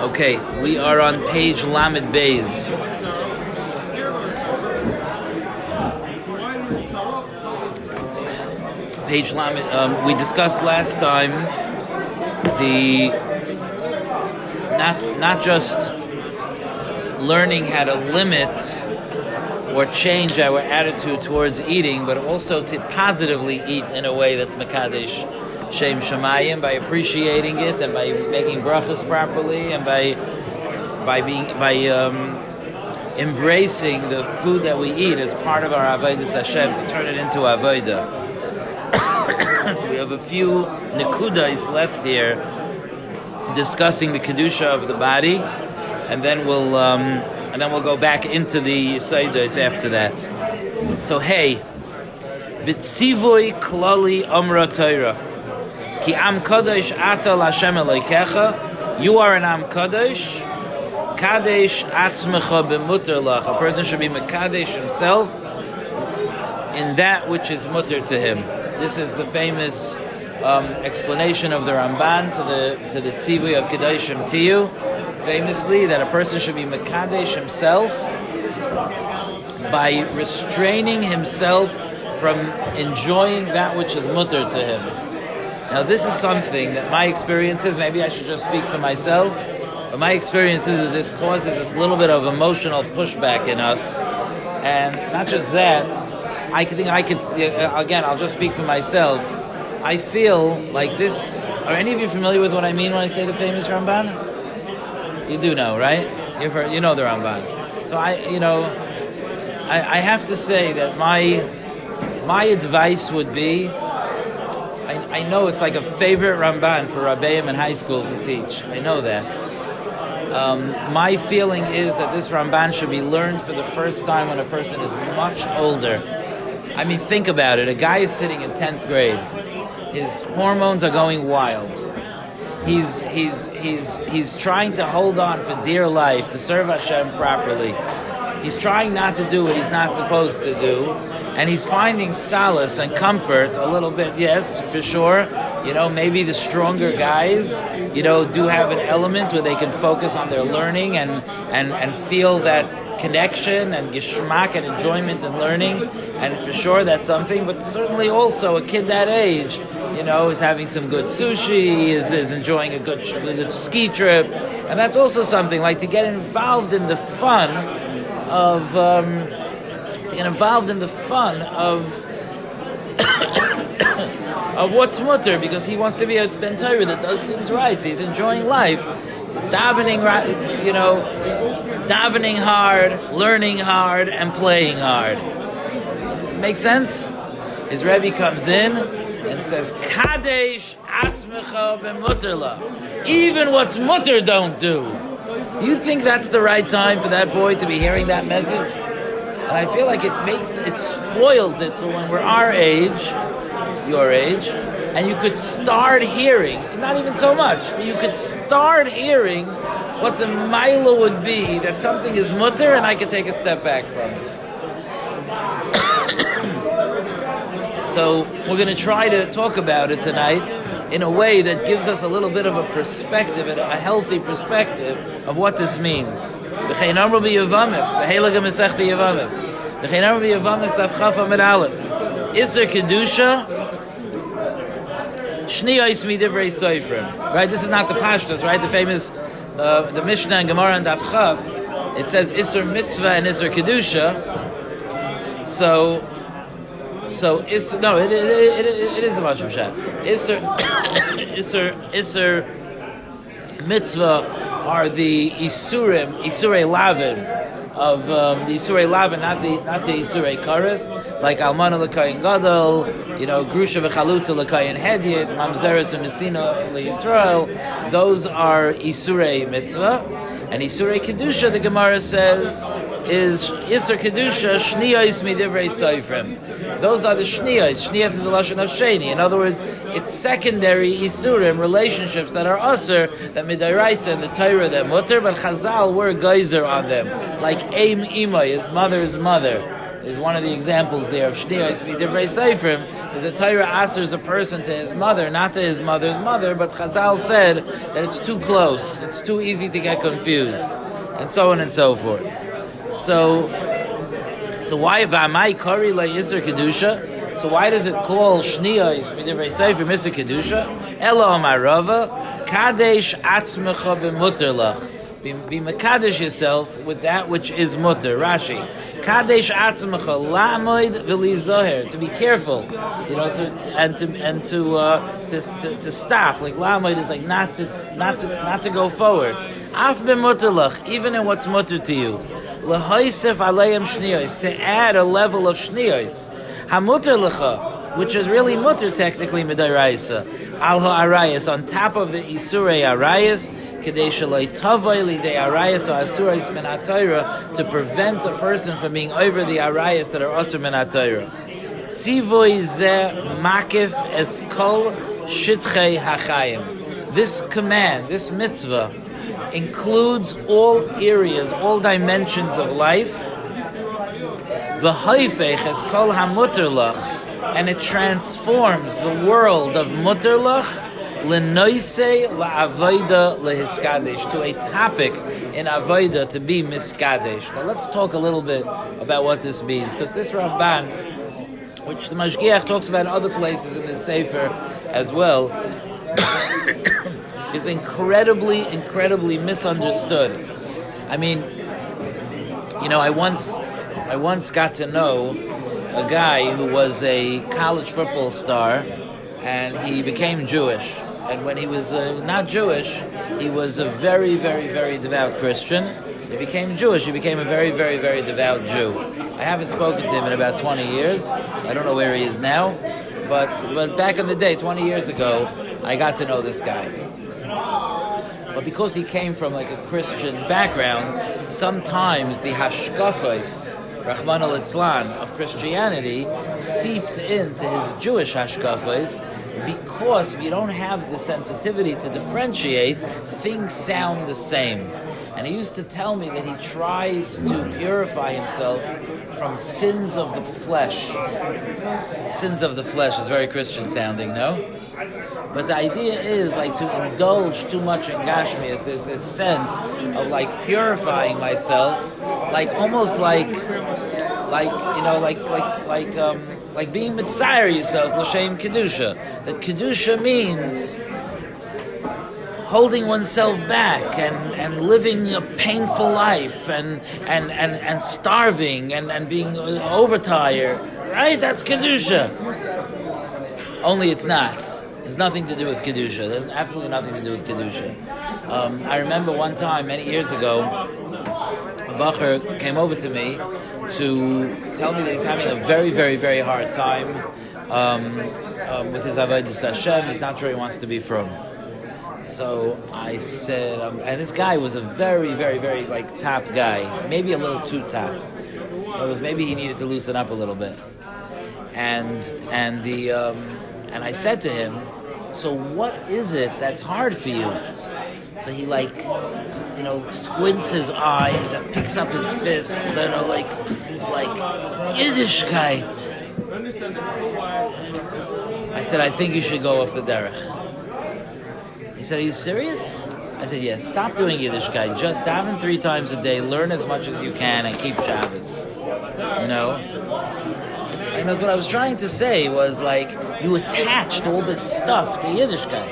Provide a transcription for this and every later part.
Okay, we are on page Lamed Beis. Page Lamed. We discussed last time the not just learning how to limit or change our attitude towards eating, but also to positively eat in a way that's Mekadesh Shem Shamayim, by appreciating it and by making brachas properly and by embracing the food that we eat as part of our Avodas Hashem, to turn it into Avodah. So we have a few nekudas left here discussing the kedusha of the body, and then we'll go back into the Seidos after that. So hey, B'tzivui klali amra Torah. Ki am kadosh ata l'Hashem Elokecha. You are an am kadosh. Kadesh עצמך במותר לך. A person should be mekadesh himself in that which is mutter to him. This is the famous explanation of the Ramban to the tzivui of Kedoshim Tiyu, famously that a person should be mekadesh himself by restraining himself from enjoying that which is mutter to him. Now, this is something that my experience is, maybe I should just speak for myself, but my experience is that this causes this little bit of emotional pushback in us. And not just that, again, I'll just speak for myself. I feel like this. Are any of you familiar with what I mean when I say the famous Ramban? You do know, right? You know the Ramban. So I have to say that my advice would be, I know it's like a favorite Ramban for Rabbeim in high school to teach. I know that. My feeling is that this Ramban should be learned for the first time when a person is much older. I mean, think about it. A guy is sitting in 10th grade. His hormones are going wild. He's trying to hold on for dear life to serve Hashem properly. He's trying not to do what he's not supposed to do, and he's finding solace and comfort a little bit. Yes, for sure. Maybe the stronger guys, do have an element where they can focus on their learning and feel that connection and geschmack and enjoyment in learning, and for sure that's something. But certainly also a kid that age, is having some good sushi, is enjoying a good ski trip, and that's also something, like to get involved in the fun of of what's mutter, because he wants to be a ben Torah that does things right. So he's enjoying life, davening hard, learning hard, and playing hard. Make sense? His Rebbe comes in and says, Kadesh עצמך במותר לך. Even what's mutter don't do. Do you think that's the right time for that boy to be hearing that message? And I feel like it spoils it for when we're our age, your age, and you could start hearing, not even so much, but you could start hearing what the milah would be, that something is mutter and I could take a step back from it. So we're going to try to talk about it tonight in a way that gives us a little bit of a perspective, a healthy perspective of what this means. The Cheinamru b'Yavamis, the Heilige Masechta Yavamis, the Cheinamru b'Yavamis Daf Chaf Amid Aleph, Iser Kedusha, Shniyos Midivrei Soifrim. Right, this is not the Pashtas, right? The famous, the Mishnah and Gemara and Daf Chaf, it says Iser Mitzvah and Iser Kedusha. So it is the Mashal Shah. Iser Mitzvah are the Isurei Lavin of the Isurei Lavin, not the Isurei Karas, like Almana L'Kayin Gadol, Grusha V'Chalutza L'Kayin Hedyet, Mamzeres V'Messina L'Yisrael. Those are Isurei Mitzvah, and Isurei Kedusha, the Gemara says, is Isur Kedusha Shniyos Midivrei Soifrim. Those are the Shniyos. Shniyos is a lashon of Sheni. In other words, it's secondary Isurim, relationships that are Usur, that Midairaisa and the Torah, that Mutter, but Chazal were geyser on them. Like Aim Ima, his mother's mother. is one of the examples there of Shniyos Midivrei Seifrim, that the Torah asks a person to his mother, not to his mother's mother, but Chazal said that it's too close, it's too easy to get confused, and so on and so forth. So why V'amai Kari La Yisr Kedusha? So why does it call Shniyos Midivrei Seifrim Yisr Kedusha? Elo Amarava Kadesh Atzmecha B'muter Lach. Be mekadesh yourself with that which is mutter. Rashi, kadesh atzmecha la'amoid v'li zoher. To be careful, to stop. Like la'amoid is like not to go forward. Af b'muterlach, even in what's mutter to you. Lahoisef aleim shniyos, to add a level of shniyos. Hamuter lecha, which is really mutter technically midaraisa. Al ha'arayas, on top of the isurei arayas. To prevent a person from being over the arayas that are asur min ha'Torah. Tzivoy zeh makif es kol shitchei hachayim. This command, this mitzvah, includes all areas, all dimensions of life. V'hoifech es kol hamuter lach, and it transforms the world of muter lach L'noisei la'avoida lehiskadesh, to a topic in avoida to be miskadesh. Now let's talk a little bit about what this means, because this Ramban, which the Mashgiach talks about in other places in this Sefer as well, is incredibly misunderstood. I mean, I once got to know a guy who was a college football star, and he became Jewish. And when he was not Jewish, he was a very, very, very devout Christian. He became Jewish. He became a very, very, very devout Jew. I haven't spoken to him in about 20 years. I don't know where he is now. But back in the day, 20 years ago, I got to know this guy. But because he came from like a Christian background, sometimes the hashkafos, Rahman al-Itzlan, of Christianity seeped into his Jewish hashkafos, because if you don't have the sensitivity to differentiate, things sound the same. And he used to tell me that he tries to purify himself from sins of the flesh. Sins of the flesh is very Christian sounding, no? But the idea is like to indulge too much in Gashmias. There's this sense of like purifying myself, like almost like being mitzayir yourself l'shem kedusha. That kedusha means holding oneself back and living a painful life and starving and being overtired. Right? That's kedusha. Only it's not. There's nothing to do with kedusha. There's absolutely nothing to do with kedusha. I remember one time many years ago, a bacher came over to me to tell me that he's having a very, very, very hard time with his avodas Hashem. He's not sure he wants to be from. So I said, and this guy was a very, very, very like top guy, maybe a little too top. Maybe he needed to loosen up a little bit. And I said to him, so what is it that's hard for you? So he squints his eyes and picks up his fists, it's like Yiddishkeit. I said, I think you should go off the derech. He said, are you serious? I said, yes, stop doing Yiddishkeit. Just daven 3 times a day, learn as much as you can, and keep Shabbos. And that's what I was trying to say, was like, you attached all this stuff to Yiddishkeit.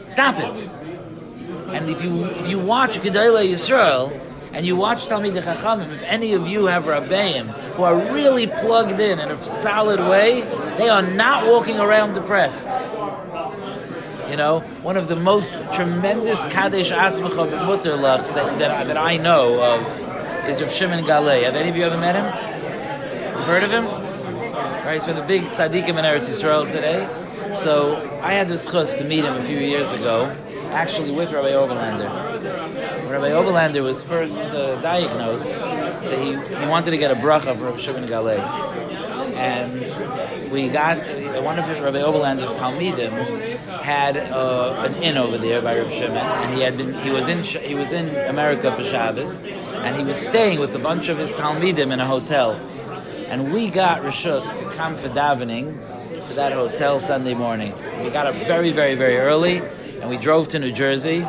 Stop it. And if you watch Gedolei Yisrael, and you watch Talmidei Chachamim, if any of you have Rabbeim who are really plugged in a solid way, they are not walking around depressed. One of the most tremendous Kadesh Atzmecha B'muter Lachs that I know of is Rav Shimon Galei. Have any of you ever met him? You've heard of him? Right, he's from the big tzaddikim in Eretz Yisrael today. So I had the schus to meet him a few years ago, actually with Rabbi Oberlander. When Rabbi Oberlander was first diagnosed, so he wanted to get a bracha for Rav Shimon Galei. and we got one of Rabbi Oberlander's Talmidim had an inn over there by Reb Shimon, and he was in America for Shabbos, and he was staying with a bunch of his Talmidim in a hotel, and we got Rishus to come for davening to that hotel Sunday morning. We got up very, very, very early, and we drove to New Jersey,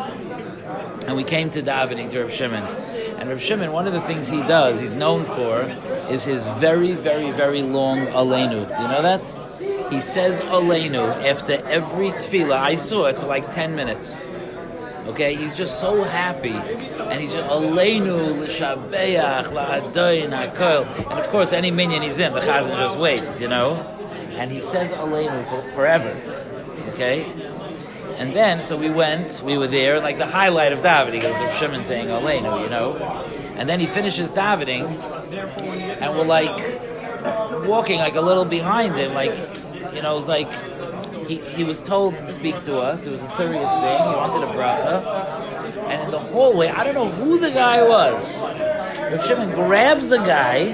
and we came to davening to Reb Shimon. And Reb Shimon, one of the things he does, he's known for, is his very, very, very long Aleinu. Do you know that? He says Aleinu after every tefillah. I saw it for like 10 minutes. Okay? He's just so happy. And he's just Aleinu, l'shabeach, la'adoyin, ha'kol. And of course, any minyan he's in, the chazan just waits, you know? And he says Aleinu forever. Okay? And then, so we were there, like the highlight of davening, because Reb Shimon saying Aleinu, you know. And then he finishes davening, and we're like walking like a little behind him, like, you know, it was like he was told to speak to us. It was a serious thing. He wanted a bracha. And in the hallway, I don't know who the guy was. Reb Shimon grabs a guy,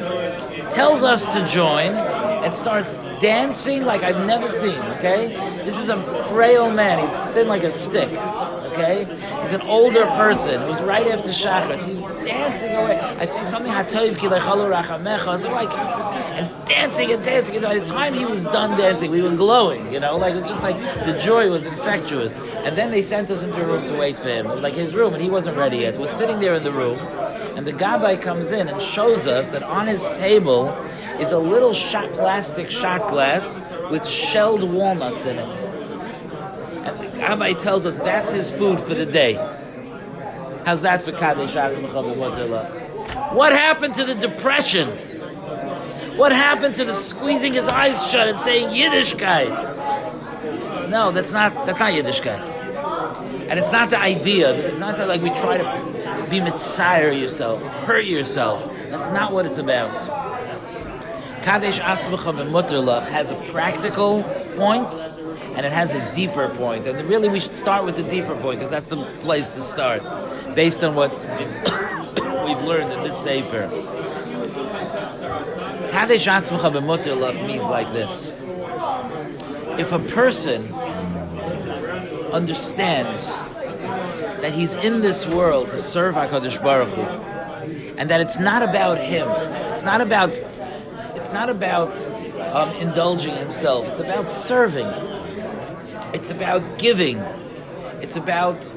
tells us to join, and starts dancing like I've never seen, okay? This is a frail man. He's thin like a stick, okay? He's an older person. It was right after Shachas. He was dancing away. I think something hatoiv ki lechalu rachamecha. So like, and dancing and dancing. And by the time he was done dancing, we were glowing, you know? Like, it was just like, the joy was infectious. And then they sent us into a room to wait for him. Like his room, and he wasn't ready yet. We're sitting there in the room, and the gabbai comes in and shows us that on his table is a little plastic shot glass with shelled walnuts in it. And the gabbai tells us that's his food for the day. How's that for Kadesh עצמך במותר? What happened to the depression? What happened to the squeezing his eyes shut and saying Yiddishkeit? No, that's not Yiddishkeit. And it's not the idea. It's not that like we try to be mitzayir yourself, hurt yourself. That's not what it's about. Kadesh עצמך במותר has a practical point, and it has a deeper point. And really we should start with the deeper point, because that's the place to start, based on what we've learned in this sefer. Kadesh עצמך במותר means like this. If a person understands that he's in this world to serve HaKadosh Baruch Hu, and that it's not about him, it's not about indulging himself, it's about serving, it's about giving, it's about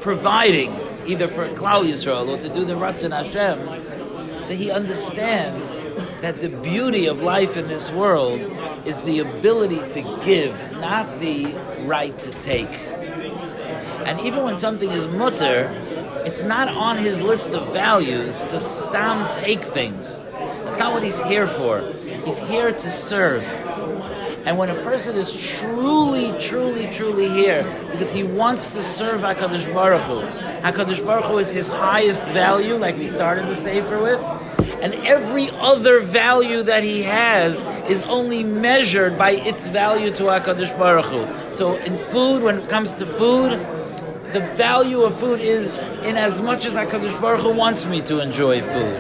providing, either for Klal Yisrael or to do the Ratzon Hashem. So he understands that the beauty of life in this world is the ability to give, not the right to take. And even when something is mutter, it's not on his list of values to stam take things. That's not what he's here for. He's here to serve. And when a person is truly, truly, truly here because he wants to serve HaKadosh Baruch Hu, HaKadosh Baruch Hu is his highest value, like we started the Sefer with, and every other value that he has is only measured by its value to HaKadosh Baruch Hu. So in food, when it comes to food, the value of food is in as much as HaKadosh Baruch Hu wants me to enjoy food.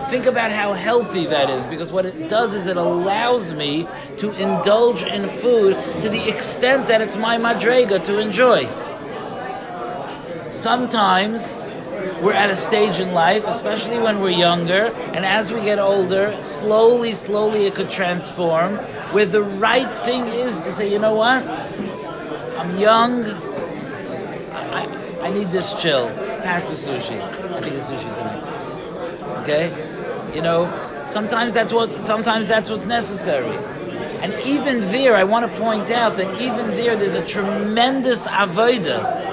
Think about how healthy that is, because what it does is it allows me to indulge in food to the extent that it's my madrega to enjoy. Sometimes we're at a stage in life, especially when we're younger, and as we get older, slowly it could transform, where the right thing is to say, you know what? I'm young, I need this chill. Pass the sushi. I think it's sushi tonight. Okay? You know, sometimes that's what's necessary. And even there, I want to point out that even there's a tremendous avodah,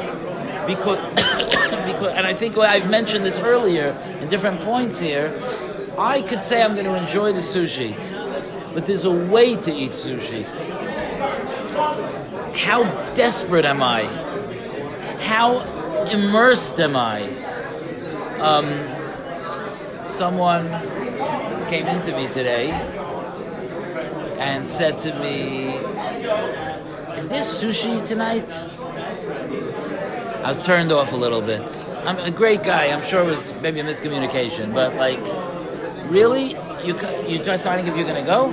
because and I think I've mentioned this earlier in different points here. I could say I'm going to enjoy the sushi, but there's a way to eat sushi. How desperate am I? How immersed am I? Someone came into me today and said to me, "Is there sushi tonight?" I was turned off a little bit. I'm a great guy. I'm sure it was maybe a miscommunication, but like, really? you're deciding if you're going to go.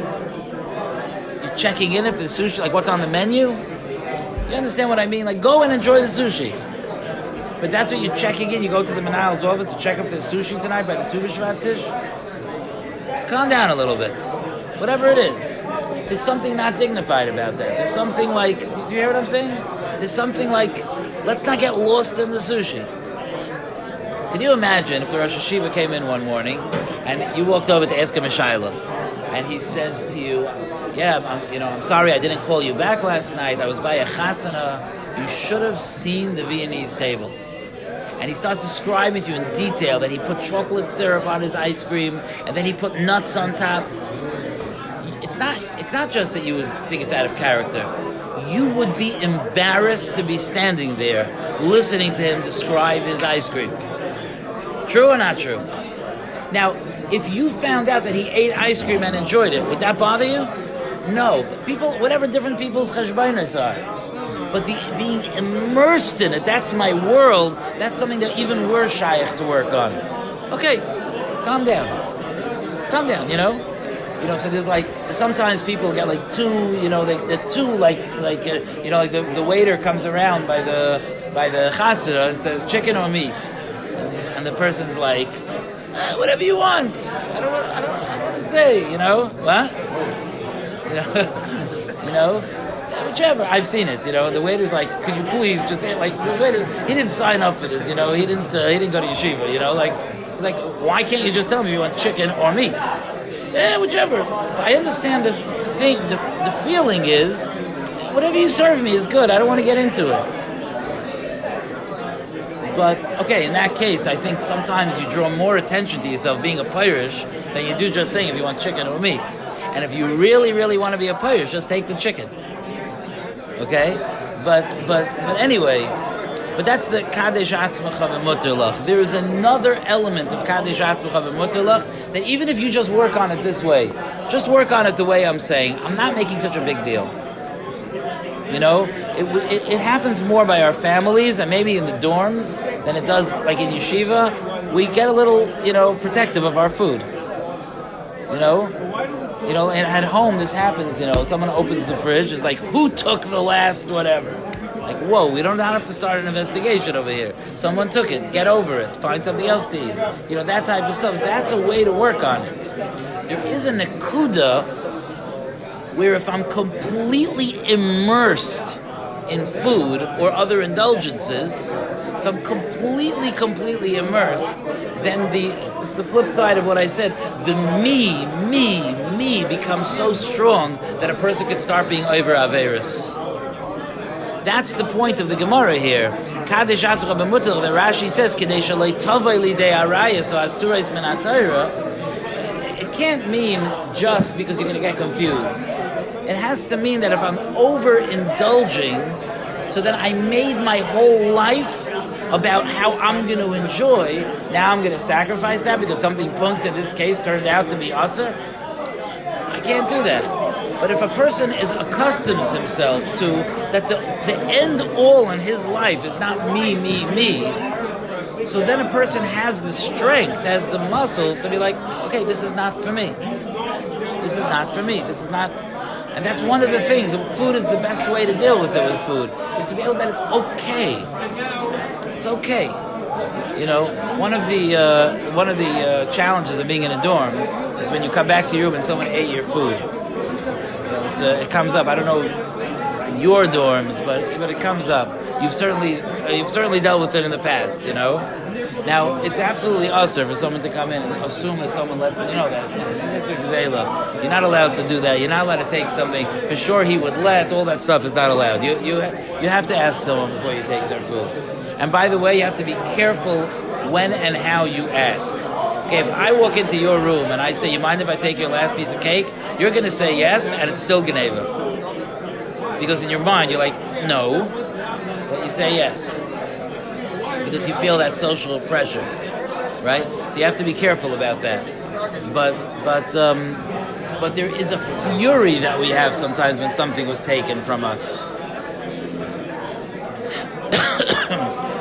You're checking in if the sushi, like what's on the menu. You understand what I mean? Like, go and enjoy the sushi. But that's what you're checking in. You go to the Menal's office to check if there's sushi tonight by the Tu B'Shvat Tish. Calm down a little bit. Whatever it is. There's something not dignified about that. There's something like, do you hear what I'm saying? There's something like, let's not get lost in the sushi. Could you imagine if the Rosh Hashiva came in one morning and you walked over to ask him a shayla, and he says to you, I'm sorry I didn't call you back last night. I was by a chasana. You should have seen the Viennese table. And he starts describing to you in detail that he put chocolate syrup on his ice cream and then he put nuts on top. It's not just that you would think it's out of character. You would be embarrassed to be standing there listening to him describe his ice cream. True or not true? Now, if you found out that he ate ice cream and enjoyed it, would that bother you? No. People, whatever different people's cheshbainos are. But being immersed in it, that's my world, that's something that even we're shaykh to work on. Okay, calm down, so there's sometimes people get like too, they're too the waiter comes around by the chasana and says chicken or meat, and the person's like, whatever you want. I don't want to say, what? Whichever. I've seen it, the waiter's like, could you please just the waiter, he didn't sign up for this, he didn't go to yeshiva, like why can't you just tell me if you want chicken or meat? Whichever. I understand the thing, the feeling is, whatever you serve me is good, I don't want to get into it. But, okay, in that case, I think sometimes you draw more attention to yourself being a Pirish than you do just saying if you want chicken or meat. And if you really, really want to be a Pirish, just take the chicken. Okay? But anyway, but that's the Kadesh Atzmach B'Mutter. There is another element of Kadesh Atzmach B'Mutter that even if you just work on it this way, just work on it the way I'm saying, I'm not making such a big deal. It happens more by our families and maybe in the dorms than it does like in yeshiva. We get a little, protective of our food. And at home this happens, someone opens the fridge, it's like, who took the last whatever? Like, whoa, we don't have to start an investigation over here. Someone took it, get over it, find something else to eat. That type of stuff. That's a way to work on it. There is a nekuda where if I'm completely immersed in food or other indulgences, if I'm completely immersed, then it's the flip side of what I said. The me becomes so strong that a person could start being over Averis. That's the point of the Gemara here. Kadesh Atzmach B'Mutter, the Rashi says, Kedei shalei tovei lidei araya, so asurais min ha'Torah. It can't mean just because you're going to get confused. It has to mean that if I'm overindulging, so then I made my whole life about how I'm going to enjoy, now I'm going to sacrifice that because something punked in this case turned out to be aser. I can't do that. But if a person accustoms himself to that the end all in his life is not me, so then a person has the strength, has the muscles to be like, okay, this is not for me. This is not for me. This is not... And that's one of the things. Food is the best way to deal with it with food, is to be able that it's okay. It's okay. One of the challenges of being in a dorm is when you come back to your room and someone ate your food. It comes up. I don't know your dorms, but it comes up. You've certainly dealt with it in the past. Now it's absolutely usher for someone to come in and assume that someone lets that it's an Yisr Gzela. You're not allowed to do that. You're not allowed to take something for sure he would let. All that stuff is not allowed. You have to ask someone before you take their food. And by the way, you have to be careful when and how you ask. Okay, if I walk into your room and I say, you mind if I take your last piece of cake? You're going to say yes, and it's still Geneva. Because in your mind, you're like, no. But you say yes. Because you feel that social pressure. Right? So you have to be careful about that. But there is a fury that we have sometimes when something was taken from us.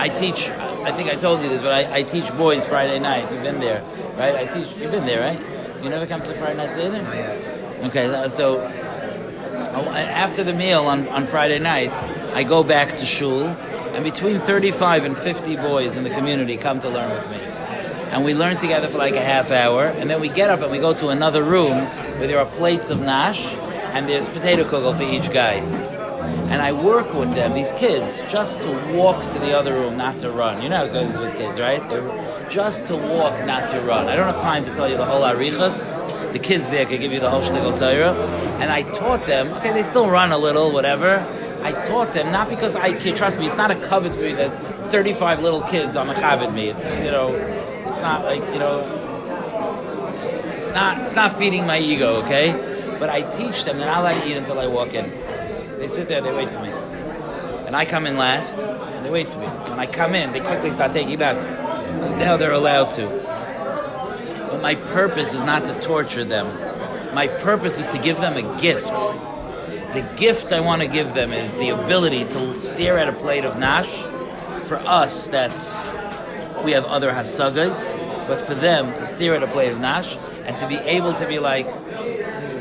I teach, I think I told you this, but I teach boys Friday night. You've been there, right? You've been there, right? You never come to the Friday night Seder? Not yet. Okay, so after the meal on Friday night, I go back to shul, and between 35 and 50 boys in the community come to learn with me. And we learn together for like a half hour, and then we get up and we go to another room where there are plates of nash, and there's potato kugel for each guy. And I work with them, these kids, just to walk to the other room, not to run. You know how it goes with kids, right? Just to walk, not to run. I don't have time to tell you the whole arichas. The kids there could give you the whole shtickle Torah. And I taught them, okay, they still run a little, whatever. I taught them, not because I can, trust me, it's not a covet for you that 35 little kids are mechabed me. It's, it's not like, it's not feeding my ego, okay? But I teach them, they're not allowed to eat until I walk in. They sit there, they wait for me. And I come in last, and they wait for me. When I come in, they quickly start taking back. Because now they're allowed to. But my purpose is not to torture them. My purpose is to give them a gift. The gift I want to give them is the ability to stare at a plate of nash. For us, we have other hasagas, but for them, to stare at a plate of nash and to be able to be like,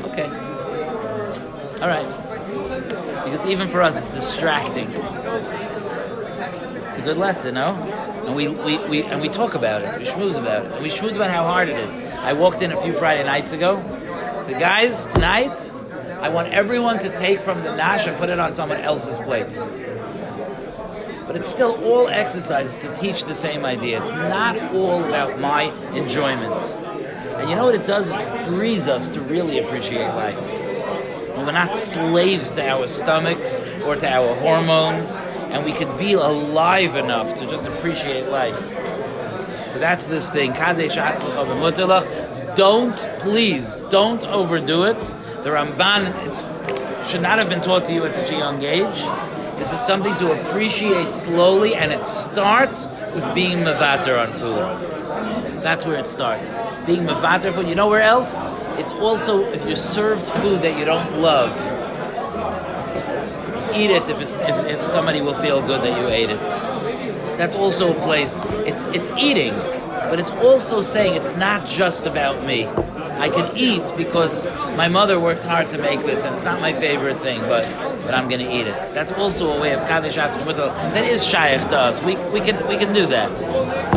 okay, all right. Because even for us, it's distracting. It's a good lesson, no? And we talk about it. We schmooze about it. And we schmooze about how hard it is. I walked in a few Friday nights ago. I said, guys, tonight, I want everyone to take from the nash and put it on someone else's plate. But it's still all exercises to teach the same idea. It's not all about my enjoyment. And you know what it does? It frees us to really appreciate life. When we're not slaves to our stomachs or to our hormones, and we could be alive enough to just appreciate life. So that's this thing. Kdei עצמך במותר. Don't overdo it. The Ramban should not have been taught to you at such a young age. This is something to appreciate slowly, and it starts with being mevater on food. That's where it starts. Being mevater food. You know where else? It's also, if you're served food that you don't love, eat it if somebody will feel good that you ate it. That's also a place. It's eating, but it's also saying it's not just about me. I can eat because my mother worked hard to make this, and it's not my favorite thing, but I'm going to eat it. That's also a way of Kaddish Asmutal that is shaykh to us. We can do that.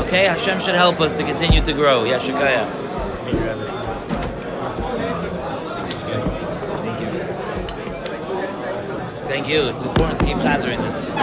Okay, Hashem should help us to continue to grow. Yashikaya. Thank you. It's important to keep answering this.